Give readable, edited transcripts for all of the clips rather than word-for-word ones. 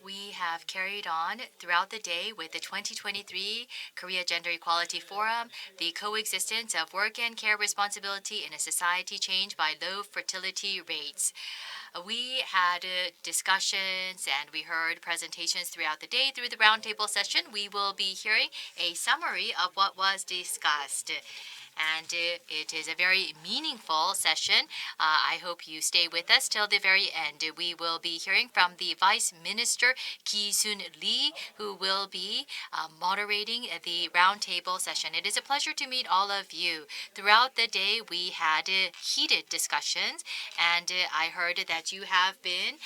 We have carried on throughout the day with the 2023 Korea Gender Equality Forum, the coexistence of work and care responsibility in a society changed by low fertility rates. We had discussions and we heard presentations throughout the day through the roundtable session. We will be hearing a summary of what was discussed. And it is a very meaningful session. I hope you stay with us till the very end. We will be hearing from the Vice Minister Ki-Soon Lee, who will be moderating the roundtable session. It is a pleasure to meet all of you. Throughout the day, we had heated discussions, and I heard that you have been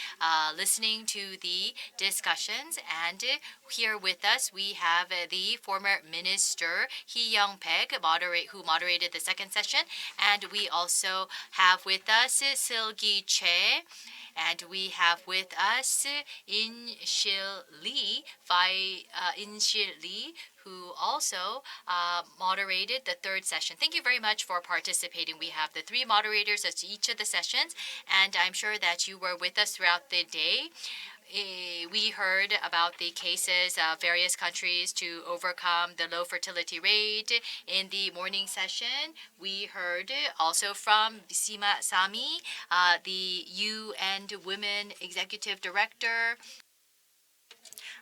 listening to the discussions. And here with us, we have the former Minister Hee Young-baek, who moderated the second session, and we also have with us Silgi Che, and we have with us In-shil Lee, who also moderated the third session. Thank you very much for participating. We have the three moderators at each of the sessions, and I'm sure that you were with us throughout the day. We heard about the cases of various countries to overcome the low fertility rate. In the morning session, we heard also from Sima Sami, the UN Women Executive Director.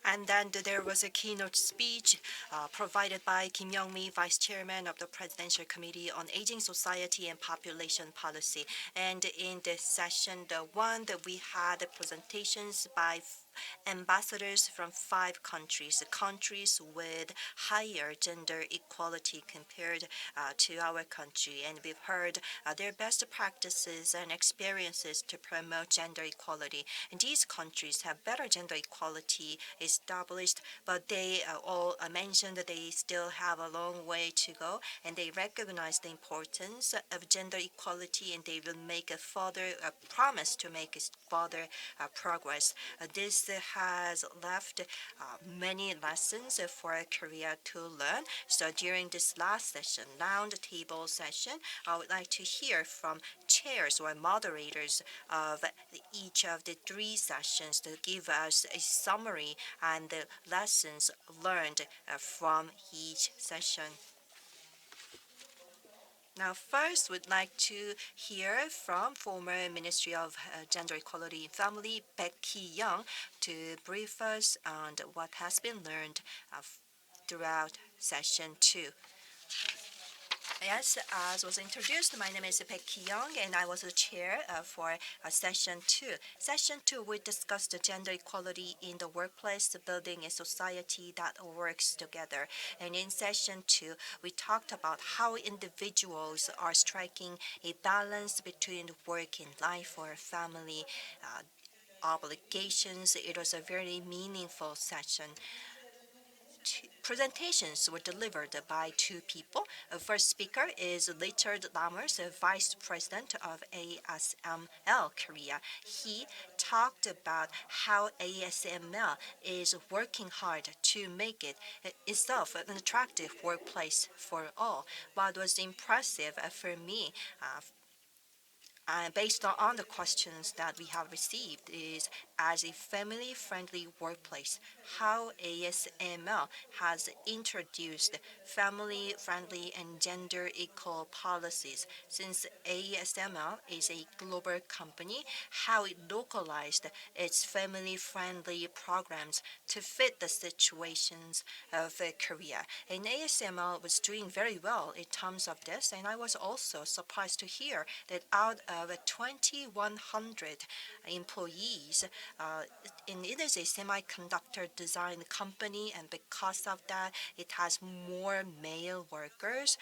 And then there was a keynote speech provided by Kim Young-mi, Vice Chairman of the Presidential Committee on Aging Society and Population Policy. And in this session, the one that we had presentations by ambassadors from 5 countries with higher gender equality compared to our country. And we've heard their best practices and experiences to promote gender equality. And these countries have better gender equality established, but they all mentioned that they still have a long way to go, and they recognize the importance of gender equality, and they will make a promise to make further progress. This has left many lessons for Korea to learn. So during this last session, roundtable session, I would like to hear from chairs or moderators of each of the 3 sessions to give us a summary and the lessons learned from each session. Now, first, we'd like to hear from former Ministry of Gender Equality and Family, Baek Ki-young, to brief us on what has been learned throughout session 2. Yes, as was introduced, my name is Baek Ki-young, and I was the chair for session 2. Session 2, we discussed gender equality in the workplace, building a society that works together. And in session 2, we talked about how individuals are striking a balance between work and life or family obligations. It was a very meaningful session. Presentations were delivered by 2 people. The first speaker is Richard Lammers, Vice President of ASML Korea. He talked about how ASML is working hard to make it itself an attractive workplace for all. What was impressive for me, based on the questions that we have received, is as a family-friendly workplace, how ASML has introduced family-friendly and gender-equal policies. Since ASML is a global company, how it localized its family-friendly programs to fit the situations of Korea. And ASML was doing very well in terms of this, and I was also surprised to hear that out of 2,100 employees, and it is a semiconductor design company, and because of that, it has more male workers.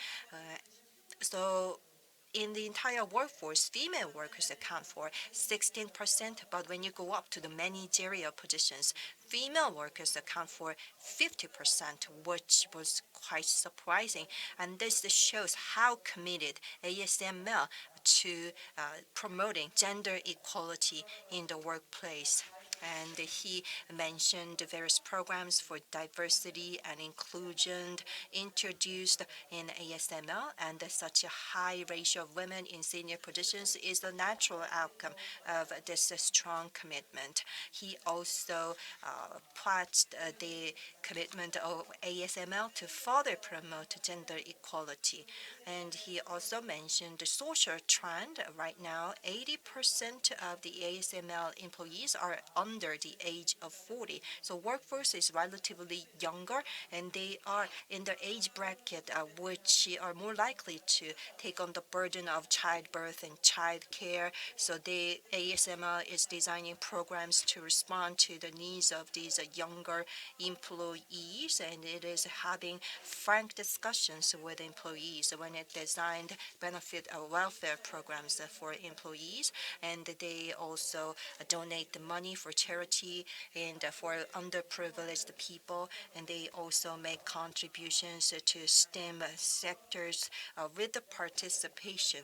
So in the entire workforce, female workers account for 16%, but when you go up to the managerial positions, female workers account for 50%, which was quite surprising. And this shows how committed ASML to promoting gender equality in the workplace. And he mentioned various programs for diversity and inclusion introduced in ASML, and such a high ratio of women in senior positions is the natural outcome of this strong commitment. He also pledged the commitment of ASML to further promote gender equality. And he also mentioned the social trend. Right now, 80% of the ASML employees are under the age of 40. So workforce is relatively younger, and they are in the age bracket which are more likely to take on the burden of childbirth and child care. So the ASML is designing programs to respond to the needs of these younger employees, and it is having frank discussions with employees when it designed benefit welfare programs for employees. And they also donate the money for charity and for underprivileged people, and they also make contributions to STEM sectors with the participation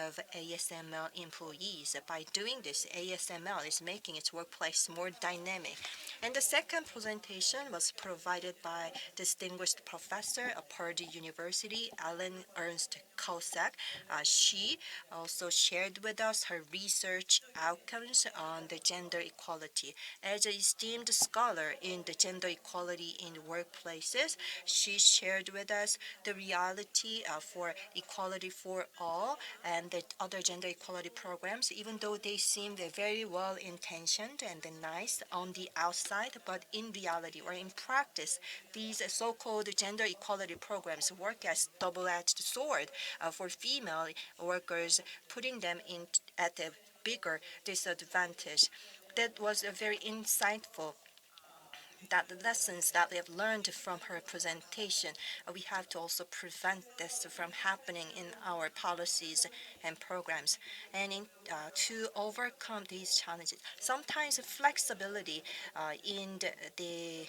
of ASML employees. By doing this, ASML is making its workplace more dynamic. And the second presentation was provided by distinguished professor of Purdue University, Ellen Ernst Kosak. She also shared with us her research outcomes on the gender equality. As an esteemed scholar in the gender equality in workplaces, she shared with us the reality for equality for all and the other gender equality programs, even though they seem very well intentioned and nice on the outside, but in reality or in practice, these so-called gender equality programs work as double-edged sword for female workers, putting them in at a bigger disadvantage. That was a very insightful that the lessons that we have learned from her presentation, we have to also prevent this from happening in our policies and programs. And to overcome these challenges, sometimes flexibility in the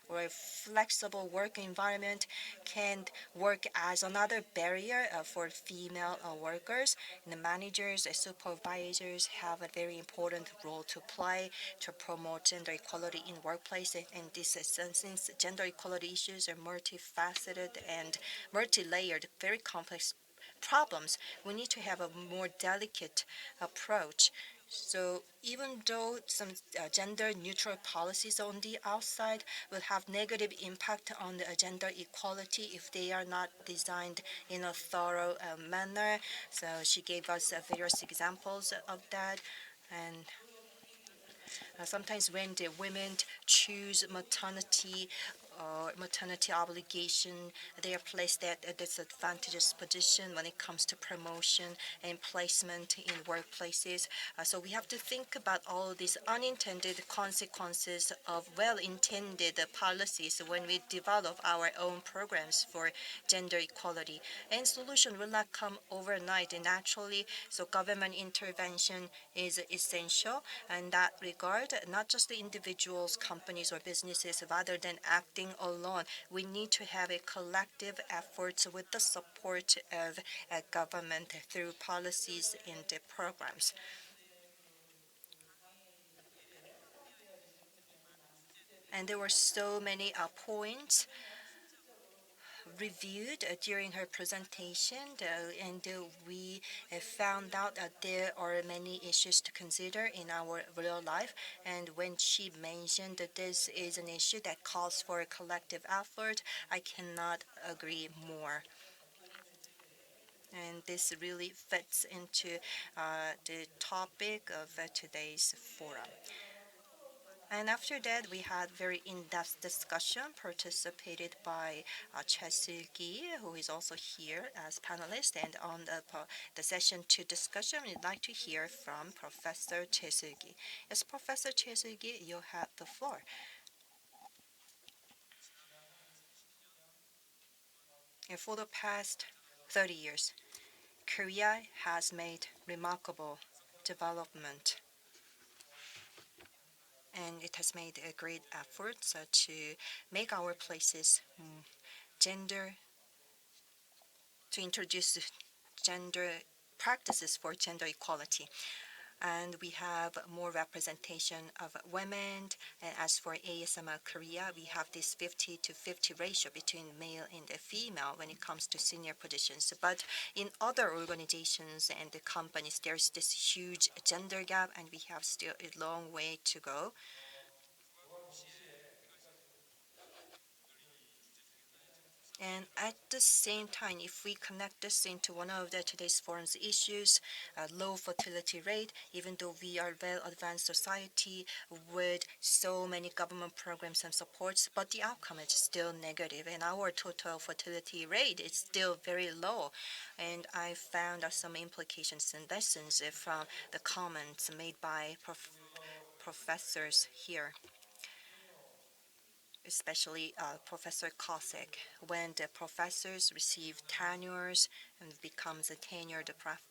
or flexible work environment can work as another barrier for female workers. And the managers and supervisors have a very important role to play to promote gender equality in workplace. And this is since gender equality issues are multifaceted and multi-layered, very complex problems, we need to have a more delicate approach. So even though some gender neutral policies on the outside will have negative impact on the gender equality if they are not designed in a thorough manner. So she gave us various examples of that. And sometimes when the women choose maternity obligation, they are placed at a disadvantageous position when it comes to promotion and placement in workplaces. So we have to think about all these unintended consequences of well-intended policies when we develop our own programs for gender equality. And solution will not come overnight naturally, so government intervention is essential. In that regard, not just the individuals, companies, or businesses, rather than acting alone, we need to have a collective effort with the support of government through policies and programs. And there were so many points reviewed during her presentation, and we found out that there are many issues to consider in our real life. And when she mentioned that this is an issue that calls for a collective effort, I cannot agree more. And this really fits into the topic of today's forum. And after that, we had very in-depth discussion participated by Choi Sil-gi, who is also here as panelist. And on the session 2 discussion, we'd like to hear from Professor Choi Sil-gi. Yes, Professor Choi Sil-gi, you have the floor. And for the past 30 years, Korea has made remarkable development, and it has made a great effort to make our places gender to introduce gender practices for gender equality. and we have more representation of women. And as for ASMR Korea, we have this 50 to 50 ratio between male and the female when it comes to senior positions. But in other organizations and the companies, there's this huge gender gap, and we have still a long way to go. And at the same time, if we connect this into one of the today's forum's issues, low fertility rate, even though we are well advanced society with so many government programs and supports, but the outcome is still negative, and our total fertility rate is still very low. And I found some implications and lessons from the comments made by professors here, especially Professor Kosik. When the professors receive tenures and becomes a tenured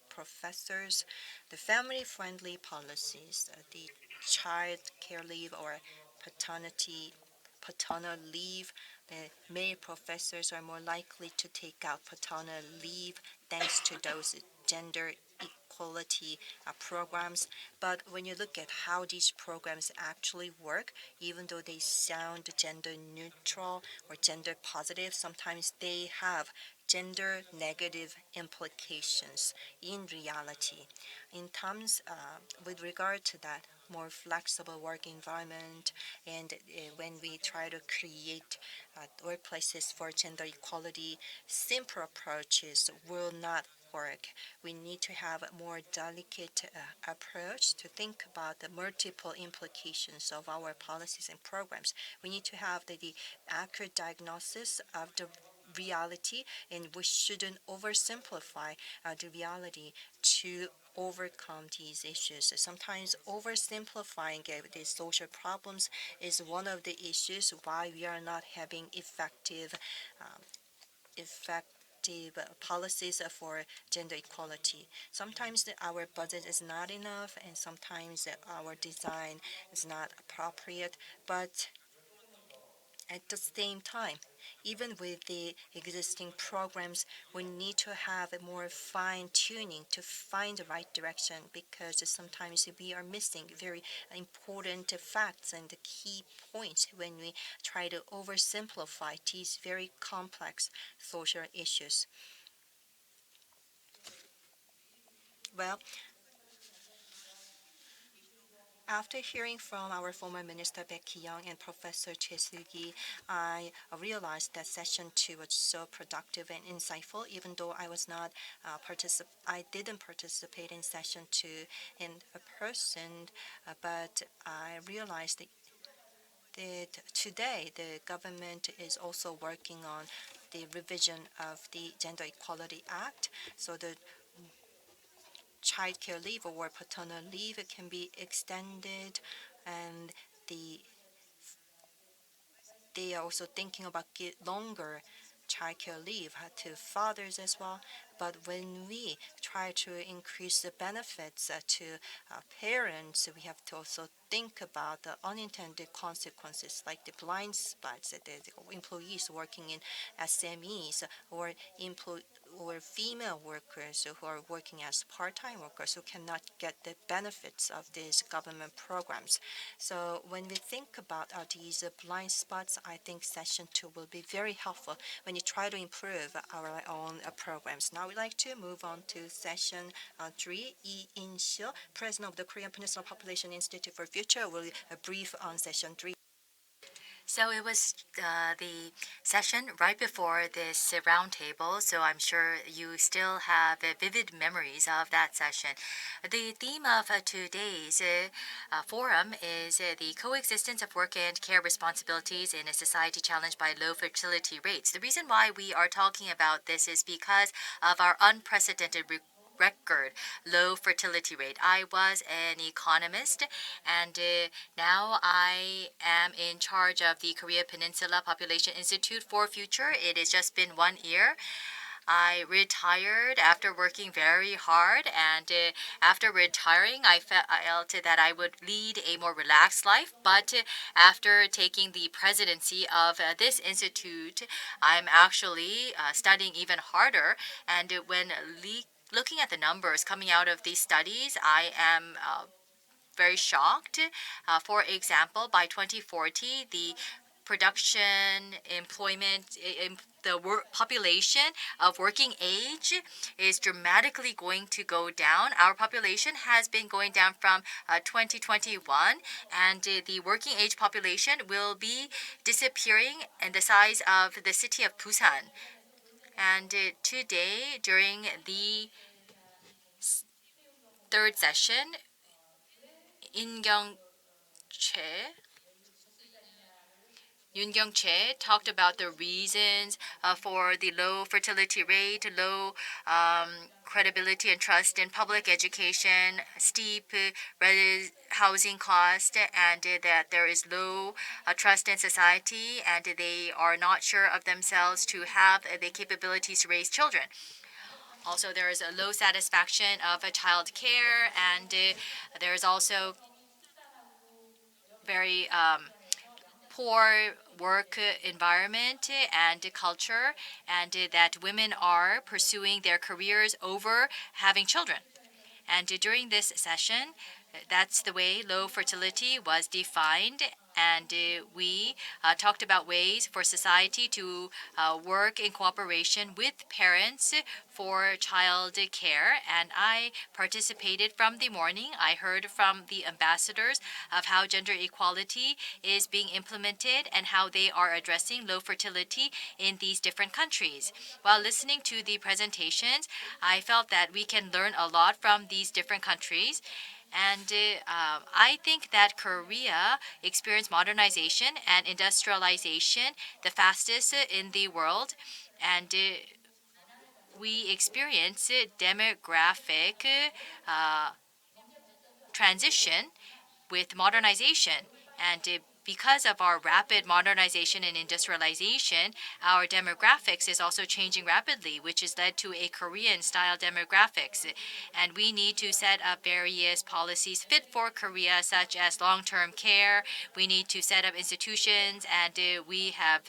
professors, the family-friendly policies, the child care leave or paternal leave, the male professors are more likely to take out paternal leave thanks to those gender equality programs. But when you look at how these programs actually work, even though they sound gender neutral or gender positive, sometimes they have gender negative implications in reality. In terms with regard to that, more flexible work environment, and when we try to create workplaces for gender equality, simple approaches will not work. We need to have a more delicate approach to think about the multiple implications of our policies and programs. We need to have the accurate diagnosis of the reality, and we shouldn't oversimplify the reality to overcome these issues. Sometimes oversimplifying these social problems is one of the issues why we are not having effective policies for gender equality. Sometimes our budget is not enough, and sometimes our design is not appropriate, but at the same time, even with the existing programs, we need to have a more fine tuning to find the right direction, because sometimes we are missing very important facts and the key points when we try to oversimplify these very complex social issues. Well, after hearing from our former Minister Baek Ki-young and Professor Choi Soo-gi, I realized that session 2 was so productive and insightful. Even though I didn't participate in session 2 in person, but I realized that today the government is also working on the revision of the Gender Equality Act, so the child care leave or paternal leave can be extended, and they are also thinking about longer childcare leave to fathers as well. But when we try to increase the benefits to parents, we have to also think about the unintended consequences, like the blind spots, the employees working in SMEs, or female workers who are working as part-time workers who cannot get the benefits of these government programs. So when we think about these blind spots, I think session 2 will be very helpful when you try to improve our own programs. Now we'd like to move on to session 3. Lee In-sil, President of the Korean Peninsula Population Institute for Future, will brief on session 3. So it was the session right before this roundtable, so I'm sure you still have vivid memories of that session. The theme of today's forum is the coexistence of work and care responsibilities in a society challenged by low fertility rates. The reason why we are talking about this is because of our unprecedented record low fertility rate. I was an economist, and now I am in charge of the Korea Peninsula Population Institute for Future. It has just been 1 year. I retired after working very hard, and after retiring, I felt that I would lead a more relaxed life. But after taking the presidency of this institute, I'm actually studying even harder. And when looking at the numbers coming out of these studies, I am very shocked. For example, by 2040, the production, employment, the population of working age is dramatically going to go down. Our population has been going down from 2021, and the working age population will be disappearing in the size of the city of Busan. And today, during the third session, In Kyung-che Yoon Kyung-che talked about the reasons for the low fertility rate, low credibility and trust in public education, steep housing cost, and that there is low trust in society, and they are not sure of themselves to have the capabilities to raise children. Also, there is a low satisfaction of child care, and there is also very poor work environment and culture, and that women are pursuing their careers over having children. And during this session, that's the way low fertility was defined. And we talked about ways for society to work in cooperation with parents for child care. And I participated from the morning. I heard from the ambassadors of how gender equality is being implemented and how they are addressing low fertility in these different countries. While listening to the presentations, I felt that we can learn a lot from these different countries. And I think that Korea experienced modernization and industrialization the fastest in the world. And we experience demographic transition with modernization. And because of our rapid modernization and industrialization, our demographics is also changing rapidly, which has led to a Korean-style demographics. And we need to set up various policies fit for Korea, such as long-term care. We need to set up institutions, and we have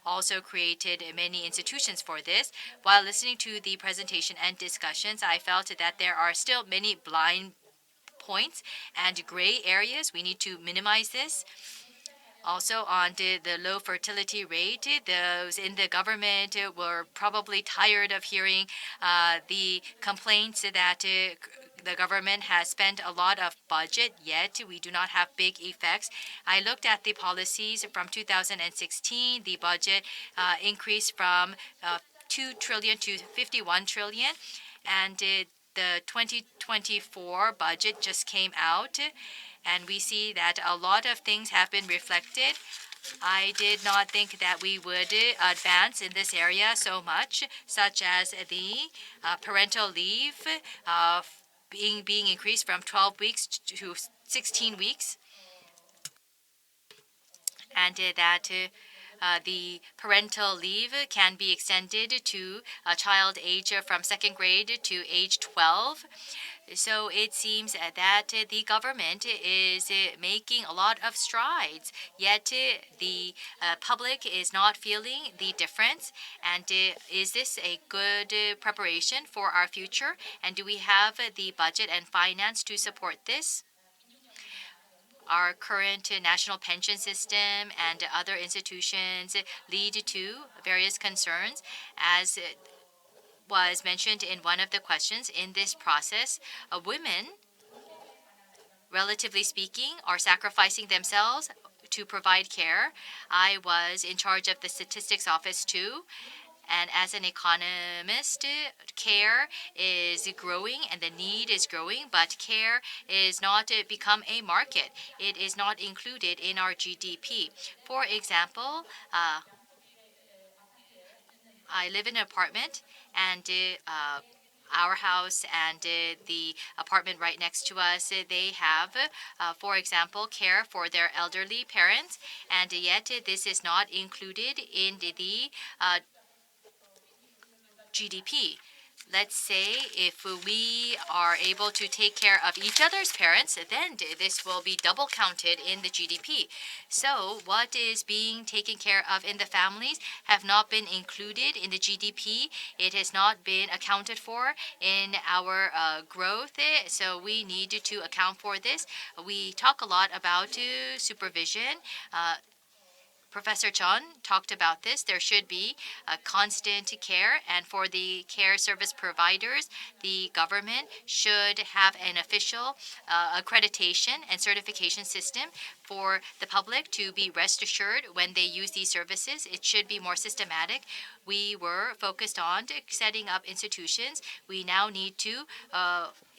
also created many institutions for this. While listening to the presentation and discussions, I felt that there are still many blind points and gray areas. We need to minimize this. Also, on the low fertility rate, those in the government were probably tired of hearing the complaints that the government has spent a lot of budget, yet we do not have big effects. I looked at the policies from 2016. The budget increased from 2 trillion to 51 trillion, and the 2024 budget just came out, and we see that a lot of things have been reflected. I did not think that we would advance in this area so much, such as the parental leave being increased from 12 weeks to 16 weeks, and that the parental leave can be extended to a child age from second grade to age 12. So it seems that the government is making a lot of strides, yet the public is not feeling the difference. And is this a good preparation for our future? And do we have the budget and finance to support this? Our current national pension system and other institutions lead to various concerns, as was mentioned in one of the questions. In this process, women, relatively speaking, are sacrificing themselves to provide care. I was in charge of the statistics office too. And as an economist, care is growing and the need is growing, but care is not become a market. It is not included in our GDP. For example, I live in an apartment, and our house and the apartment right next to us, they have, for example, care for their elderly parents, and yet this is not included in the GDP. let's say if we are able to take care of each other's parents, then this will be double counted in the GDP. So what is being taken care of in the families have not been included in the GDP. It has not been accounted for in our growth. So we need to account for this. We talk a lot about supervision. Professor Chun talked about this. There should be a constant care, and for the care service providers, the government should have an official accreditation and certification system for the public to be rest assured when they use these services. It should be more systematic. We were focused on setting up institutions. We now need to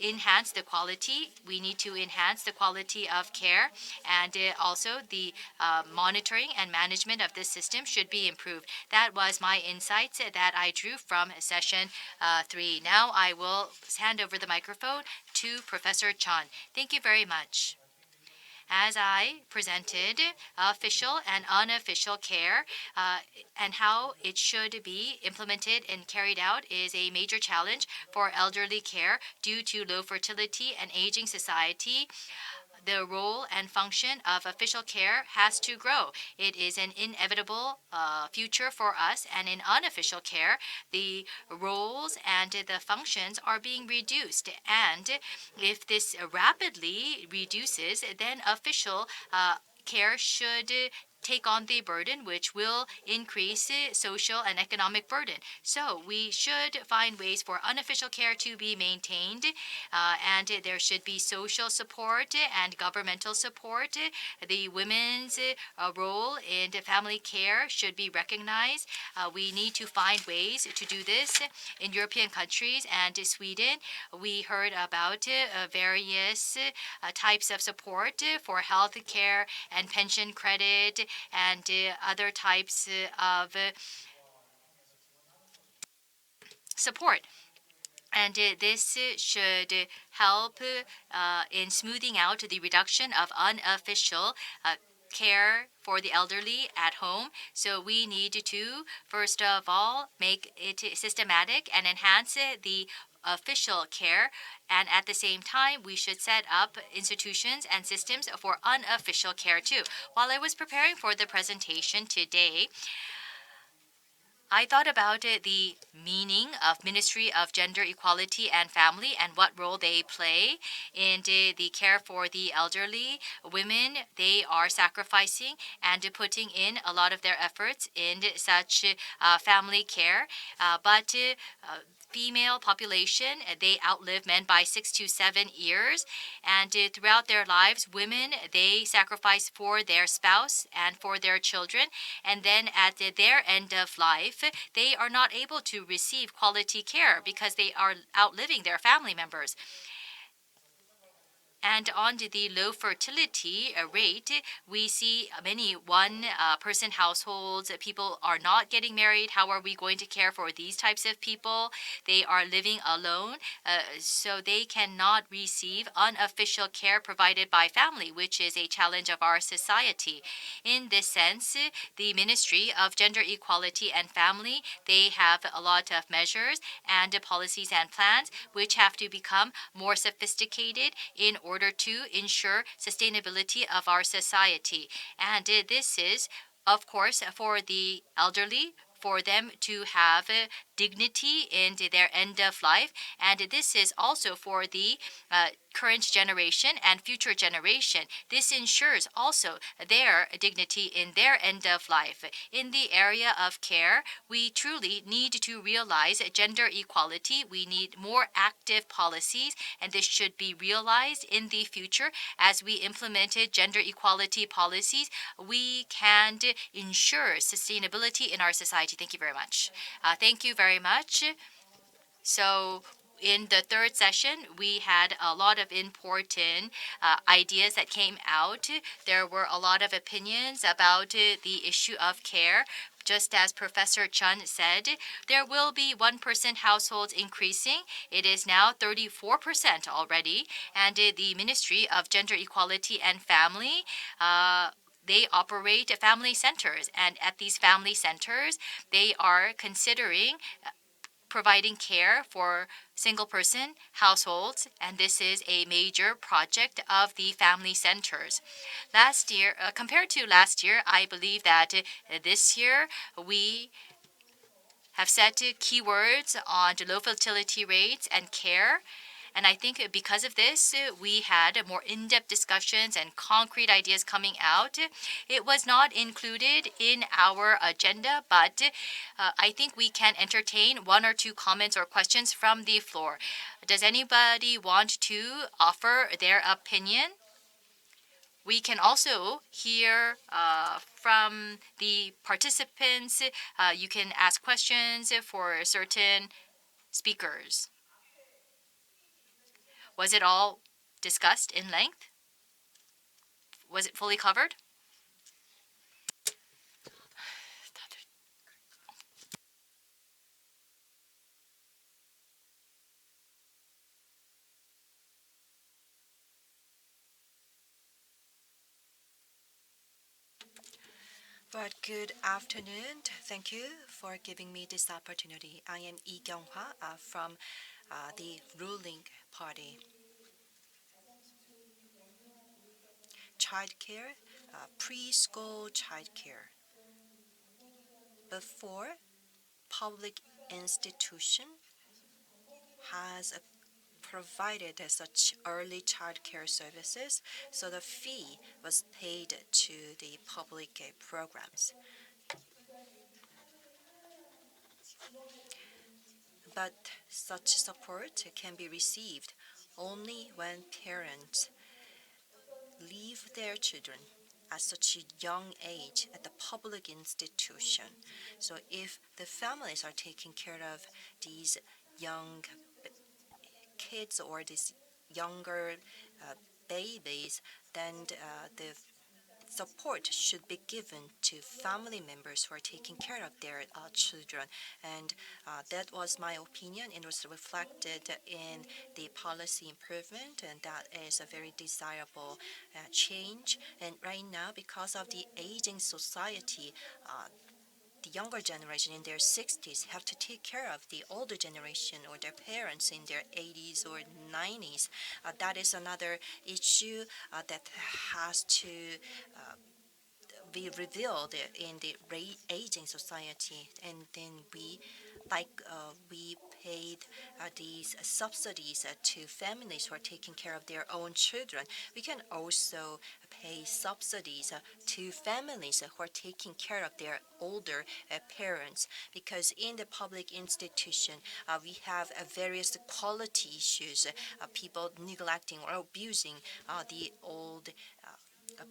enhance the quality. We need to enhance the quality of care, and also the monitoring and management of this system should be improved. That was my insights that I drew from session 3. Now I will hand over the microphone to Professor Chun. Thank you very much. As I presented, official and unofficial care and how it should be implemented and carried out is a major challenge for elderly care due to low fertility and aging society. The role and function of official care has to grow. It is an inevitable future for us, and in unofficial care, the roles and the functions are being reduced. And if this rapidly reduces, then official care should take on the burden, which will increase social and economic burden. So we should find ways for unofficial care to be maintained, and there should be social support and governmental support. The women's role in family care should be recognized. We need to find ways to do this. In European countries and Sweden, we heard about various types of support for health care and pension credit and other types of support. And this should help in smoothing out the reduction of unofficial care for the elderly at home. So we need to, first of all, make it systematic and enhance the official care, and at the same time we should set up institutions and systems for unofficial care too. While I was preparing for the presentation today, I thought about the meaning of Ministry of Gender Equality and Family and what role they play in the care for the elderly. Women, they are sacrificing and putting in a lot of their efforts in such family care, but female population, they outlive men by 6 to 7 years, and throughout their lives, women, they sacrifice for their spouse and for their children, and then at their end of life, they are not able to receive quality care because they are outliving their family members. And on the low fertility rate, we see many one-person households. People are not getting married. How are we going to care for these types of people? They are living alone, so they cannot receive unofficial care provided by family, which is a challenge of our society. In this sense, the Ministry of Gender Equality and Family, they have a lot of measures and policies and plans which have to become more sophisticated in order to ensure sustainability of our society. And this is, of course, for the elderly, for them to have dignity in their end of life. And this is also for the current generation and future generation. This ensures also their dignity in their end of life. In the area of care, we truly need to realize gender equality. We need more active policies, and this should be realized in the future. As we implemented gender equality policies, we can ensure sustainability in our society. Thank you very much. Thank you very much. So in the third session, we had a lot of important ideas that came out. There were a lot of opinions about the issue of care. Just as Professor Chun said, there will be one-person households increasing. It is now 34% already. And the Ministry of Gender Equality and Family, they operate family centers. And at these family centers, they are considering providing care for single-person households, and this is a major project of the family centers. Last year, compared to last year, I believe that this year we have set keywords on the low fertility rates and care. And I think because of this, we had more in-depth discussions and concrete ideas coming out. It was not included in our agenda, but I think we can entertain one or two comments or questions from the floor. Does anybody want to offer their opinion? We can also hear from the participants. You can ask questions for certain speakers. Was it all discussed in length? Was it fully covered? But good afternoon. Thank you for giving me this opportunity. I am Lee Kyung-hwa from the ruling party. Childcare, preschool childcare. Before, public institution has provided such early childcare services, so the fee was paid to the public programs. But such support can be received only when parents leave their children at such a young age at the public institution. So if the families are taking care of these young kids or these younger babies, then the support should be given to family members who are taking care of their children. And that was my opinion. It was reflected in the policy improvement, and that is a very desirable change. And right now, because of the aging society, the younger generation in their 60s have to take care of the older generation or their parents in their 80s or 90s. That is another issue that has to be revealed in the aging society. And then we paid these subsidies to families who are taking care of their own children. We can also pay subsidies to families who are taking care of their older parents, because in the public institution we have various quality issues, people neglecting or abusing the old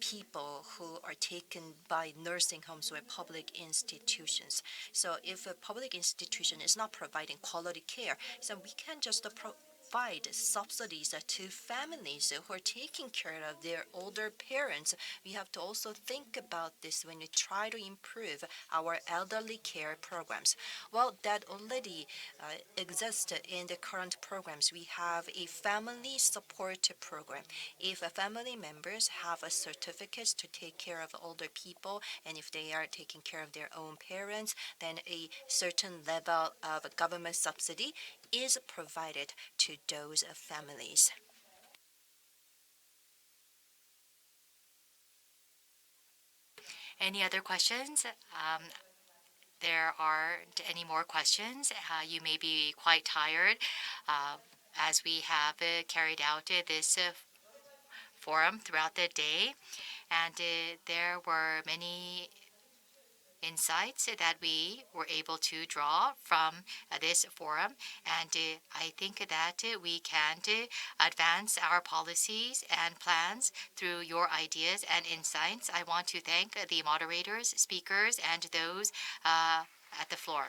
people who are taken by nursing homes or public institutions. So if a public institution is not providing quality care, so we can just provide subsidies to families who are taking care of their older parents. We have to also think about this when we try to improve our elderly care programs. Well, that already exists in the current programs. We have a family support program. If family members have a certificate to take care of older people, and if they are taking care of their own parents, then a certain level of government subsidy is provided to those families. Any other questions? There aren't any more questions. You may be quite tired as we have carried out this forum throughout the day. And there were many insights that we were able to draw from this forum. And I think that we can advance our policies and plans through your ideas and insights. I want to thank the moderators, speakers, and those at the floor.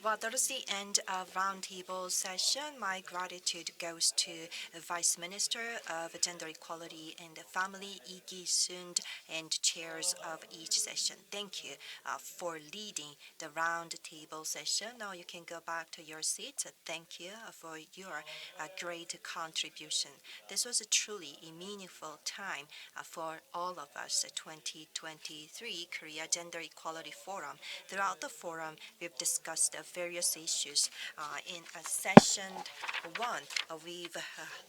Well, that is the end of Roundtable session. My gratitude goes to Vice Minister of Gender Equality and Family, Lee Gi-sun, and chairs of each session. Thank you for leading the Roundtable session. Now you can go back to your seats. Thank you for your great contribution. This was truly a meaningful time for all of us. 2023 Korea Gender Equality Forum. Throughout the forum, we've discussed various issues. In session one, we've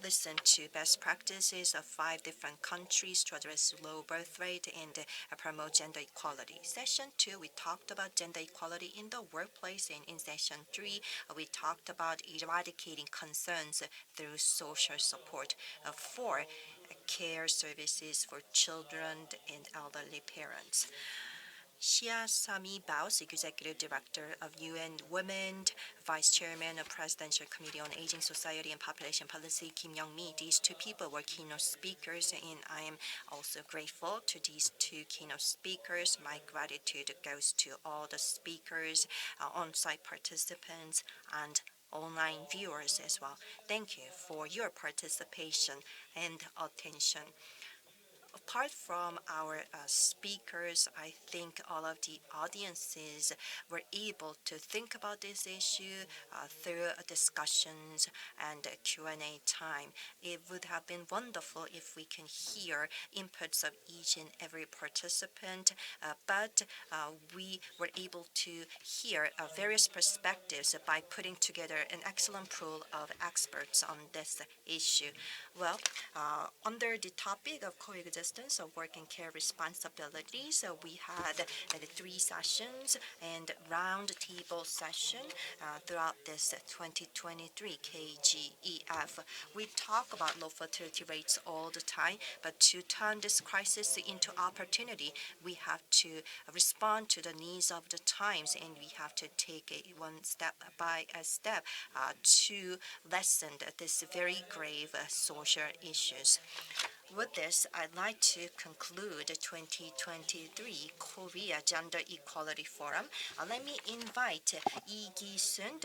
listened to best practices of 5 different countries to address low birth rate and promote gender equality. Session 2, we talked about gender equality in the workplace, and in session 3, we talked about eradicating concerns through social support. 4, care services for children and elderly parents. Shia Sami Baus, Executive Director of UN Women, Vice Chairman of Presidential Committee on Aging Society and Population Policy, Kim Young-mi. These 2 people were keynote speakers, and I am also grateful to these 2 keynote speakers. My gratitude goes to all the speakers, on-site participants, and online viewers as well. Thank you for your participation and attention. Apart from our speakers, I think all of the audiences were able to think about this issue through discussions and Q&A time. It would have been wonderful if we can hear inputs of each and every participant, but we were able to hear various perspectives by putting together an excellent pool of experts on this issue. Well, under the topic of coexistence of work and care responsibilities, we had the 3 sessions and roundtable session throughout this 2023 KGEF. We talk about low fertility rates all the time, but to turn this crisis into opportunity, we have to respond to the needs of the times, and we have to take it one step by a step to lessen this very grave social issues. With this, I'd like to conclude the 2023 Korea Gender Equality Forum. Let me invite Lee Gi-sun,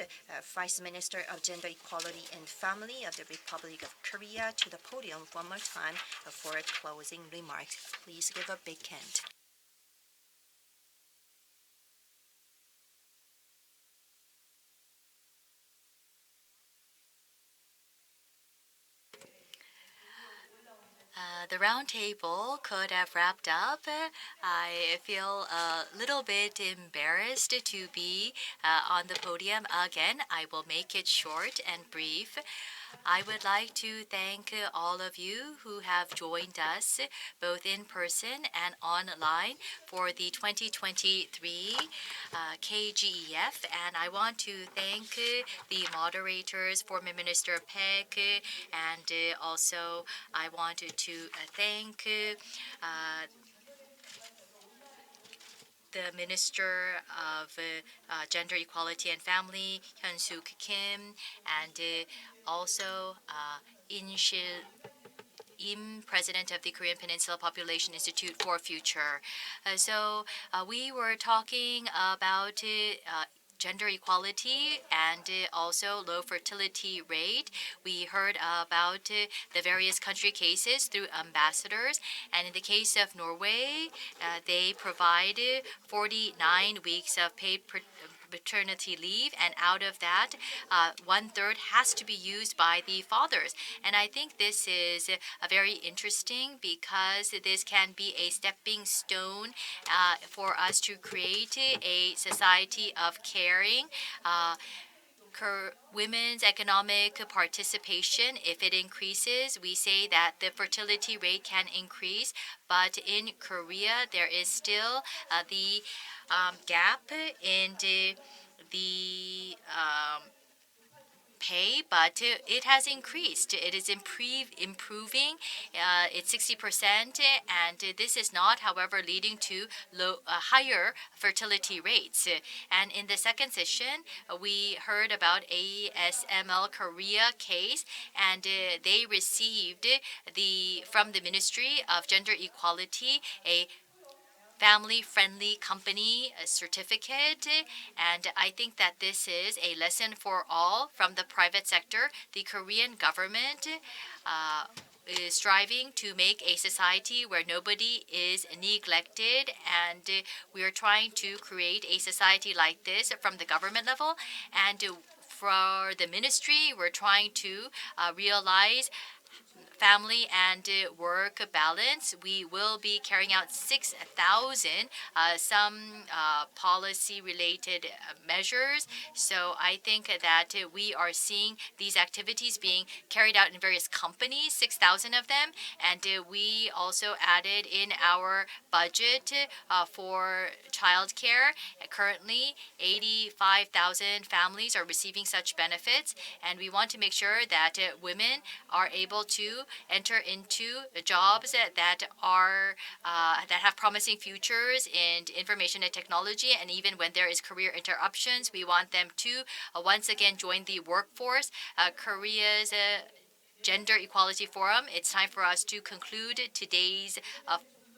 Vice Minister of Gender Equality and Family of the Republic of Korea, to the podium one more time for closing remarks. Please give a big hand. The roundtable could have wrapped up. I feel a little bit embarrassed to be on the podium again. I will make it short and brief. I would like to thank all of you who have joined us both in person and online for the 2023 KGEF, and I want to thank the moderators, former Minister Peck, and also I wanted to thank the Minister of Gender Equality and Family, Hyun-suk Kim, and also In Im, President of the Korean Peninsula Population Institute for Future. We were talking about gender equality and also low fertility rate. We heard about the various country cases through ambassadors, and in the case of Norway, they provide 49 weeks of paid paternity leave, and out of that, 1/3 has to be used by the fathers. And I think this is very interesting because this can be a stepping stone for us to create a society of caring. Women's economic participation, if it increases, we say that the fertility rate can increase. But in Korea, there is still the gap in the pay, but it has increased. It is improving. It's 60%, and this is not, however, leading to higher fertility rates. And in the second session, we heard about ASML Korea case, and they received from the Ministry of Gender Equality a family-friendly company certificate, and I think that this is a lesson for all from the private sector. The Korean government is striving to make a society where nobody is neglected, and we are trying to create a society like this from the government level. And for the ministry, we're trying to realize family and work balance. We will be carrying out 6,000 some policy-related measures. So I think that we are seeing these activities being carried out in various companies, 6,000 of them, and we also added in our budget for childcare. Currently, 85,000 families are receiving such benefits, and we want to make sure that women are able to enter into jobs that are that have promising futures in information and technology. And even when there is career interruptions, we want them to once again join the workforce. Korea's Gender Equality Forum. It's time for us to conclude today's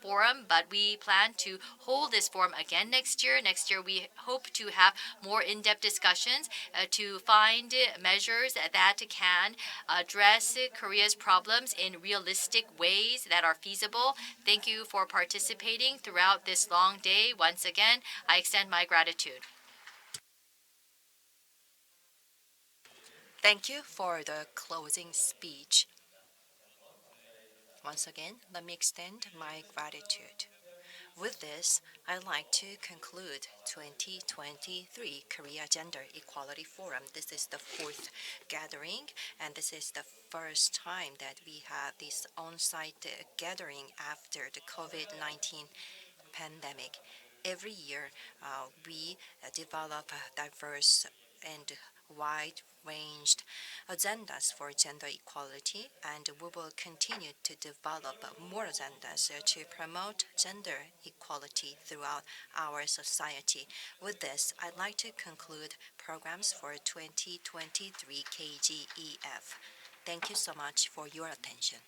forum, but we plan to hold this forum again next year. Next year, we hope to have more in-depth discussions to find measures that can address Korea's problems in realistic ways that are feasible. Thank you for participating throughout this long day. Once again, I extend my gratitude. Thank you for the closing speech. Once again, let me extend my gratitude. With this, I'd like to conclude 2023 Korea Gender Equality Forum. This is the fourth gathering, and this is the first time that we have this on-site gathering after the COVID-19 pandemic. Every year, we develop diverse and wide-ranged agendas for gender equality, and we will continue to develop more agendas to promote gender equality throughout our society. With this, I'd like to conclude programs for 2023 KGEF. Thank you so much for your attention.